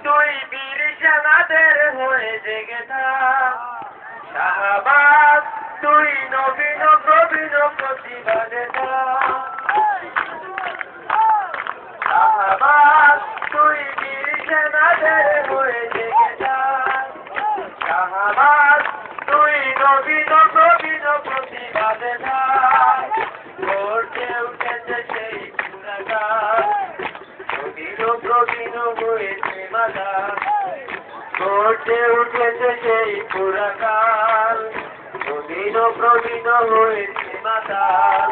তুই বীর সেনাদের হয়ে জেগে থাক। শাহবাজ তুই নবীন প্রবীণ প্রতিবাদে থাক। শাহবাজ তুই বীর সেনাদের হয়ে জেগে থাক। শাহবাজ তুই নবীন প্রবীণ প্রতিবাদে থাক। গর্জে উঠেছে সেই পুরাকাল, নবীন প্রবীণ হয়েছে মাদার। গর্জে উঠেছে সেই পুরাকাল, নবীন প্রবীণ হয়েছে মাদার।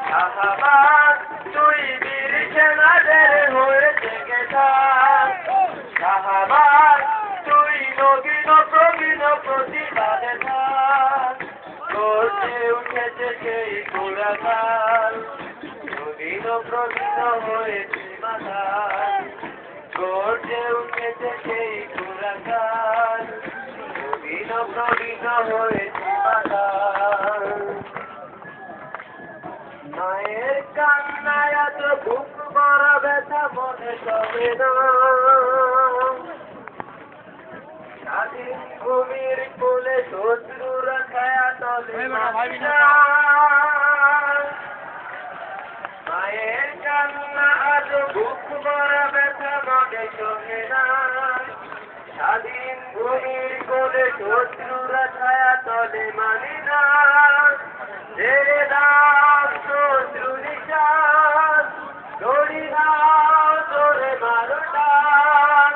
শাহবাজ তুই বীর সেনাদের হয়ে জেগে থাক। শাহবাজ তুই নবীন প্রবীণ প্রতিবাদে থাক। গর্জে উঠেছে সেই পুরাকাল, নবীন প্রবীণ হয়েছে মাদার। গর্জে উঠেছে সেই পুরাকাল, নবীন প্রবীণ হয়েছে মাদার। মায়ের কান্নায় এত বুক ভরা ব্যথা মনে সবে না। স্বাধীন ভূমির কোলে শত্রুরা ছায়া তলে না। মায়ের কান্না আজ বুক ভরা ব্যথা মনে সবে না। স্বাধীন ভূমির কোলে শত্রুরা ছায়া তলে মানি না। ছেড়ে দাও শত্রু নিশান, দড়ি দাও জোরে মারো টান।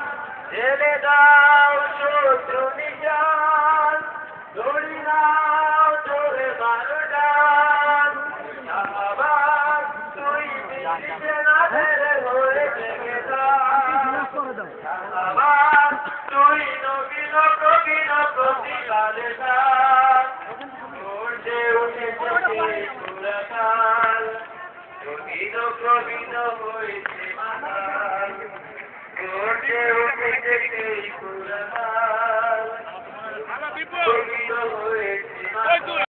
ছেড়ে দাও শত্রু নিশান, দড়ি দাও জোরে মারো টান। শাহবাজ তুই বীর সেনাদের হয়ে জেগে থাক। শাহবাজ তুই নবীন প্রবীণ প্রতিবাদে থাক। গর্জে উঠেছে সেই পুরাকাল, নবীন প্রবীণ হয়েছে মাদার। গর্জে উঠেছে সেই পুরাকাল, নবীন হয়েছে মাদার।